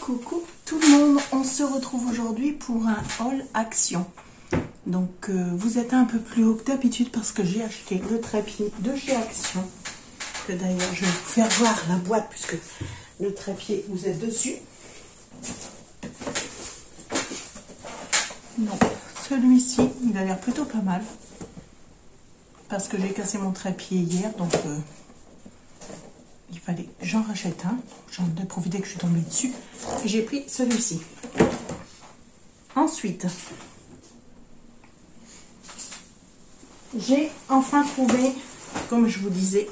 Coucou tout le monde, on se retrouve aujourd'hui pour un haul action. Donc vous êtes un peu plus haut que d'habitude parce que j'ai acheté le trépied de chez Action. Que d'ailleurs je vais vous faire voir la boîte puisque le trépied vous êtes dessus. Donc celui-ci il a l'air plutôt pas mal. Parce que j'ai cassé mon trépied hier donc il fallait que j'en rachète un. J'en ai profité que je suis tombée dessus. Et j'ai pris celui-ci. Ensuite, j'ai enfin trouvé, comme je vous disais,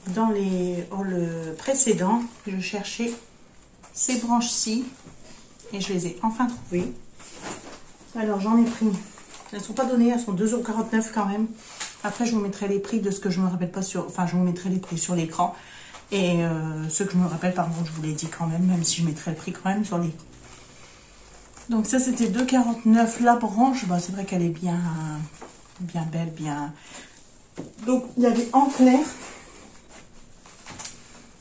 dans les hauls précédents, je cherchais ces branches-ci. Et je les ai enfin trouvées. Alors j'en ai pris. Elles ne sont pas données, elles sont 2,49 € quand même. Après, je vous mettrai les prix de ce que je me rappelle pas sur... Enfin, je vous mettrai les prix sur l'écran. Et ce que je me rappelle, par contre, je vous l'ai dit quand même si je mettrai le prix quand même sur les... Donc ça, c'était 2,49 € la branche. Bah, c'est vrai qu'elle est bien belle, bien... Donc, il y avait en clair.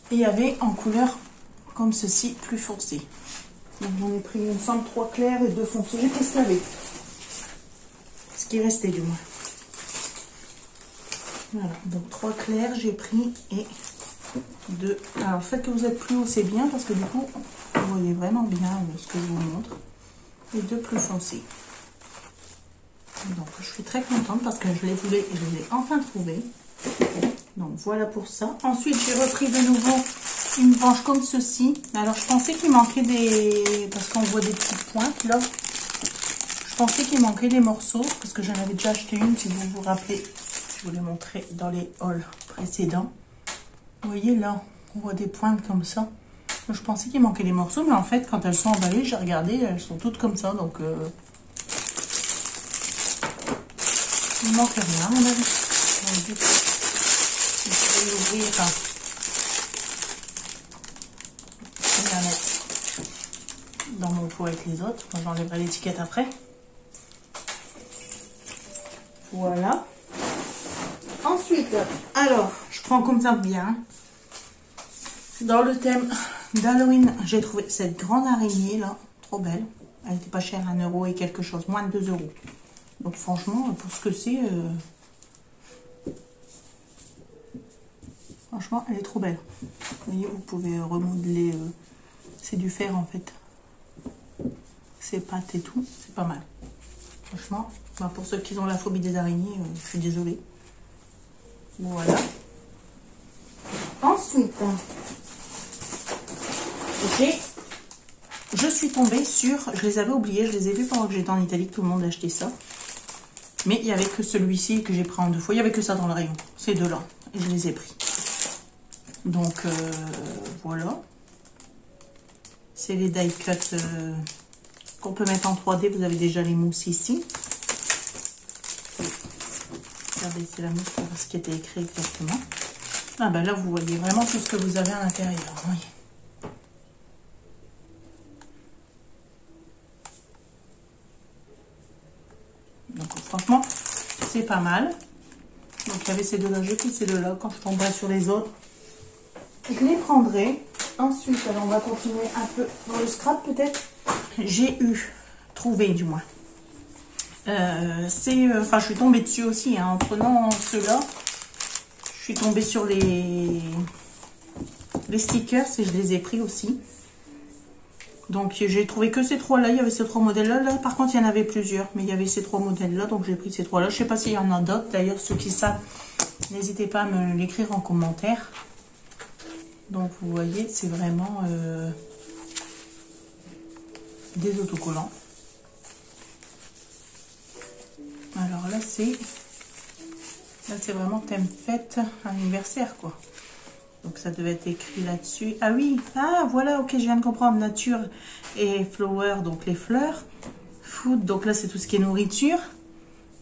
Et il y avait en couleur comme ceci, plus foncé. Donc, j'en ai pris, il me semble, 3 clairs et 2 foncés. J'ai pris ce lavé. Ce qui restait, du moins. Voilà, donc 3 clairs, j'ai pris et 2. Alors, le fait que vous êtes plus haut, c'est bien parce que du coup, vous voyez vraiment bien ce que je vous montre. Et 2 plus foncés. Donc, je suis très contente parce que je les voulais et je les ai enfin trouvés. Donc, voilà pour ça. Ensuite, j'ai repris de nouveau une branche comme ceci. Alors, je pensais qu'il manquait des... Parce qu'on voit des petites pointes là. Je pensais qu'il manquait des morceaux parce que j'en avais déjà acheté une, si vous vous rappelez. Je vous l'ai montré dans les hauls précédents. Vous voyez là, on voit des pointes comme ça. Je pensais qu'il manquait des morceaux, mais en fait, quand elles sont emballées, j'ai regardé, elles sont toutes comme ça. Donc, il ne manque rien, à mon avis. Je vais l'ouvrir. Je vais la mettre dans mon pot avec les autres. J'enlèverai l'étiquette après. Voilà. Ensuite, alors, je prends comme ça bien. Dans le thème d'Halloween, j'ai trouvé cette grande araignée là, trop belle. Elle n'était pas chère, 1 € et quelque chose, moins de 2 €. Donc franchement, pour ce que c'est, franchement, elle est trop belle. Vous voyez, vous pouvez remodeler, c'est du fer en fait. Ses pattes et tout, c'est pas mal. Franchement, bah, pour ceux qui ont la phobie des araignées, je suis désolée. Voilà. Ensuite, je suis tombée sur, je les avais oubliés, je les ai vus pendant que j'étais en Italie, tout le monde achetait ça. Mais il n'y avait que celui-ci que j'ai pris en 2 fois, il n'y avait que ça dans le rayon, ces deux-là, et je les ai pris. Donc, voilà. C'est les die cut qu'on peut mettre en 3D, vous avez déjà les mousses ici. Regardez, c'est la mousse pour ce qui était écrit exactement. Ah ben là, vous voyez vraiment tout ce que vous avez à l'intérieur. Oui. Donc franchement, c'est pas mal. Donc il y avait ces deux-là, j'ai pris ces deux-là. Quand je tomberai sur les autres, je les prendrai. Ensuite, alors on va continuer un peu dans le scrap peut-être. J'ai trouvé du moins. Enfin, je suis tombée dessus aussi, hein, en prenant ceux-là. Je suis tombée sur les stickers et je les ai pris aussi. Donc, j'ai trouvé que ces 3-là. Il y avait ces 3 modèles-là. Là, par contre, il y en avait plusieurs. Mais il y avait ces 3 modèles-là. Donc, j'ai pris ces 3-là. Je ne sais pas s'il y en a d'autres. D'ailleurs, ceux qui savent, n'hésitez pas à me l'écrire en commentaire. Donc, vous voyez, c'est vraiment des autocollants. Alors là, c'est vraiment thème fête anniversaire, quoi. Donc, ça devait être écrit là-dessus. Ah oui, ah voilà, ok, je viens de comprendre. Nature et flower, donc les fleurs. Food, donc là, c'est tout ce qui est nourriture.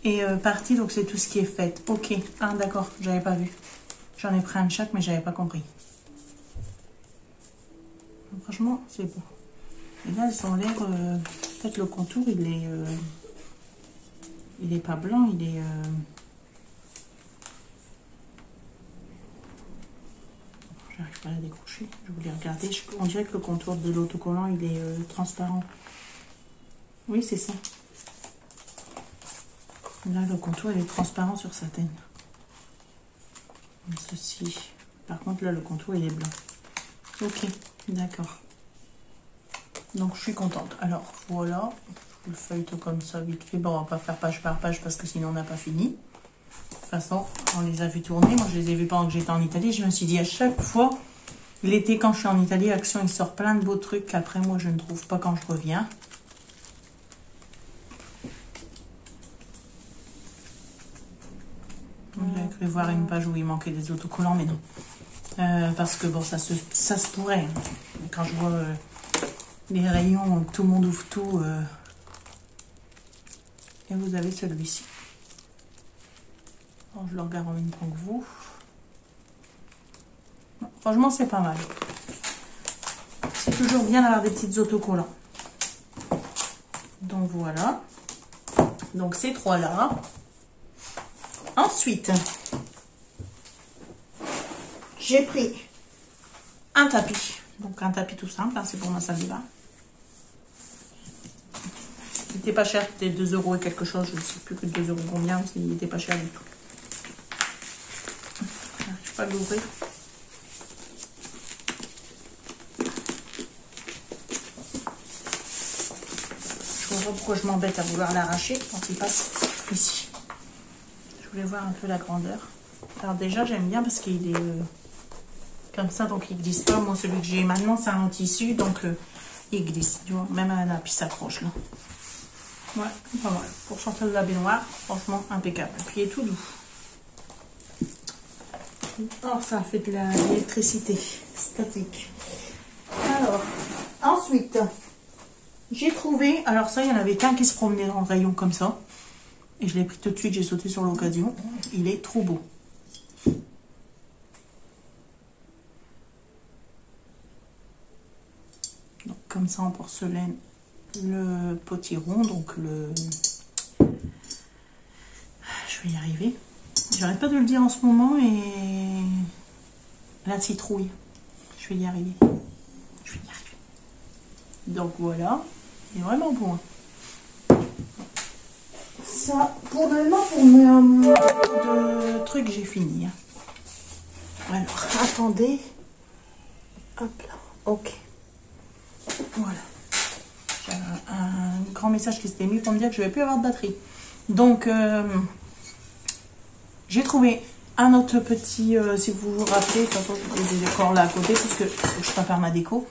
Et party, donc c'est tout ce qui est fête. Ok, ah d'accord, j'avais pas vu. J'en ai pris un de chaque, mais j'avais pas compris. Donc, franchement, c'est beau. Et là, elles ont l'air... peut-être le contour, il est pas blanc, il est... j'arrive pas à la décrocher. Je voulais regarder. On dirait que le contour de l'autocollant, il est transparent. Oui, c'est ça. Là, le contour, il est transparent sur Satin. Comme ceci. Par contre, là, le contour, il est blanc. Ok, d'accord. Donc, je suis contente. Alors, voilà. Je le feuillete comme ça, vite fait. Bon, on va pas faire page par page parce que sinon, on n'a pas fini. De toute façon, on les a vus tourner. Moi, je les ai vus pendant que j'étais en Italie. Je me suis dit, à chaque fois, l'été, quand je suis en Italie, Action, il sort plein de beaux trucs qu'après, moi, je ne trouve pas quand je reviens. J'avais cru voir une page où il manquait des autocollants, mais non. Parce que bon, ça se pourrait. Quand je vois les rayons, tout le monde ouvre tout. Et vous avez celui-ci. Je le regarde en même temps que vous. Franchement, c'est pas mal. C'est toujours bien d'avoir des petits autocollants. Donc voilà. Donc ces trois-là. Ensuite, j'ai pris un tapis. Donc un tapis tout simple, hein, c'est pour ma salle de bain. Il n'était pas cher, c'était 2 € et quelque chose, je ne sais plus que 2 € combien, il n'était pas cher du tout. Je n'arrive pas à l'ouvrir. Je vois pas pourquoi je m'embête à vouloir l'arracher quand il passe ici. Je voulais voir un peu la grandeur. Alors déjà, j'aime bien parce qu'il est comme ça, donc il glisse pas. Moi, celui que j'ai maintenant, c'est un tissu, donc il glisse. Tu vois, même un appui s'accroche là. Ouais, pas mal. Pour sortir de la baignoire, franchement, impeccable. Et puis, il est tout doux. Alors, ça fait de l'électricité statique. Alors, ensuite, j'ai trouvé... Alors ça, il y en avait qu'un qui se promenait dans le rayon comme ça. Et je l'ai pris tout de suite, j'ai sauté sur l'occasion. Il est trop beau. Donc, comme ça, en porcelaine. Le potiron, donc le... Je vais y arriver. J'arrête pas de le dire en ce moment et... La citrouille. Je vais y arriver. Je vais y arriver. Donc voilà. Il est vraiment bon. Ça, pour mon de trucs, j'ai fini. Alors, attendez. Hop là. Ok. Voilà. J'avais un grand message qui s'était mis pour me dire que je ne vais plus avoir de batterie. Donc, j'ai trouvé un autre petit, si vous vous rappelez, de toute façon, je vous ai des décors là à côté, parce que je prépare ma déco.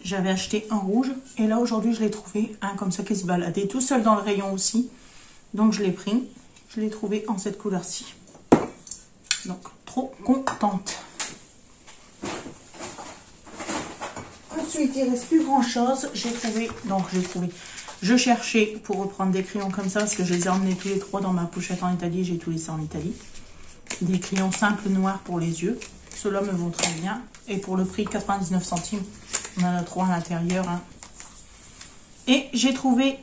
J'avais acheté un rouge, et là, aujourd'hui, je l'ai trouvé, un comme ça qui se baladait tout seul dans le rayon aussi. Donc, je l'ai pris. Je l'ai trouvé en cette couleur-ci. Donc, trop contente. Ensuite, il ne reste plus grand chose. Je cherchais pour reprendre des crayons comme ça parce que je les ai emmenés tous les trois dans ma pochette en Italie. J'ai tout laissé en Italie. Des crayons simples noirs pour les yeux. Ceux-là me vont très bien. Et pour le prix 99 centimes, on en a 3 à l'intérieur. Hein. Et j'ai trouvé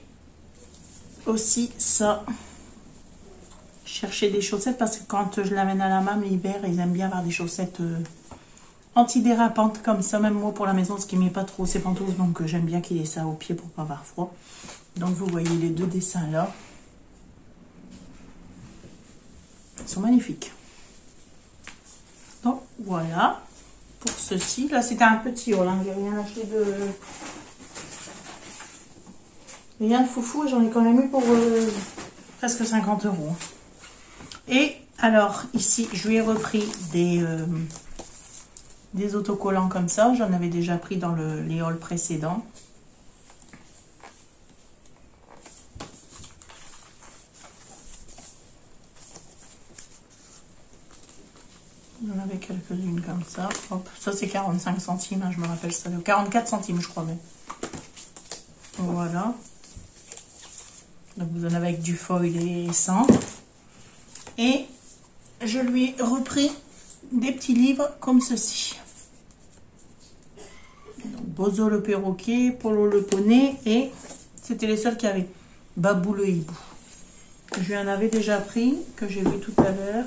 aussi ça. Chercher des chaussettes parce que quand je l'amène à la mam l'hiver, ils aiment bien avoir des chaussettes... antidérapantes comme ça, même moi pour la maison, ce qui ne met pas trop ses pantoufles, donc j'aime bien qu'il ait ça au pied pour pas avoir froid. Donc vous voyez les deux dessins là. Ils sont magnifiques. Donc voilà pour ceci. Là c'était un petit haul, hein. J'ai rien acheté de... rien de foufou, j'en ai quand même eu pour presque 50 €. Et alors ici je lui ai repris des autocollants comme ça. J'en avais déjà pris dans les hauls précédents. J'en avais quelques-unes comme ça. Hop, ça c'est 45 centimes, hein, je me rappelle ça. 44 centimes je crois même. Voilà. Donc vous en avez avec du foil et sans. Et je lui ai repris des petits livres comme ceci. Donc, Bozo le perroquet, Polo le poney, et c'était les seuls qui avaient Babou le hibou. Je lui en avais déjà pris, que j'ai vu tout à l'heure.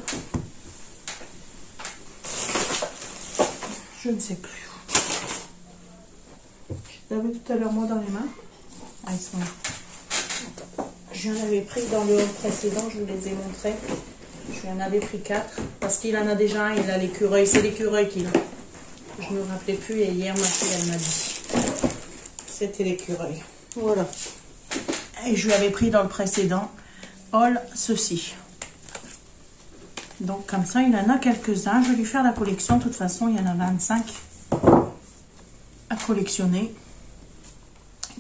Je ne sais plus. Je l'avais tout à l'heure moi dans les mains. Ah, ils sont là. J'en avais pris dans le haul précédent, je vous les ai montrés. Je lui en avais pris 4 parce qu'il en a déjà un, il a l'écureuil. C'est l'écureuil qu'il a. Je ne me rappelais plus et hier ma fille elle m'a dit. C'était l'écureuil. Voilà. Et je lui avais pris dans le précédent haul ceci. Donc comme ça, il en a quelques-uns. Je vais lui faire la collection. De toute façon, il y en a 25 à collectionner.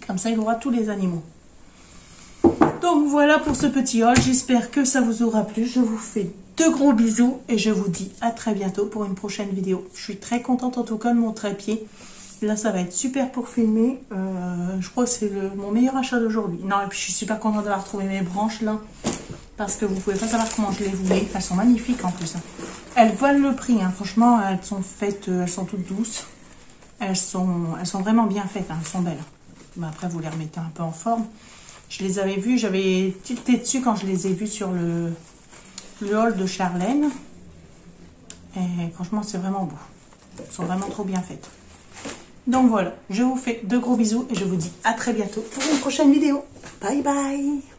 Comme ça, il aura tous les animaux. Donc voilà pour ce petit haul. J'espère que ça vous aura plu. Je vous fais de gros bisous et je vous dis à très bientôt pour une prochaine vidéo. Je suis très contente en tout cas de mon trépied. Là, ça va être super pour filmer. Je crois que c'est mon meilleur achat d'aujourd'hui. Non, et puis je suis super contente d'avoir trouvé mes branches là. Parce que vous pouvez pas savoir comment je les voulais. Elles sont magnifiques en plus. Elles valent le prix. Hein. Franchement, elles sont faites, elles sont toutes douces. Elles sont vraiment bien faites. Hein. Elles sont belles. Mais après, vous les remettez un peu en forme. Je les avais vues, j'avais tilté dessus quand je les ai vues sur le haul de Charlène. Et franchement, c'est vraiment beau. Elles sont vraiment trop bien faites. Donc voilà, je vous fais de gros bisous et je vous dis à très bientôt pour une prochaine vidéo. Bye bye!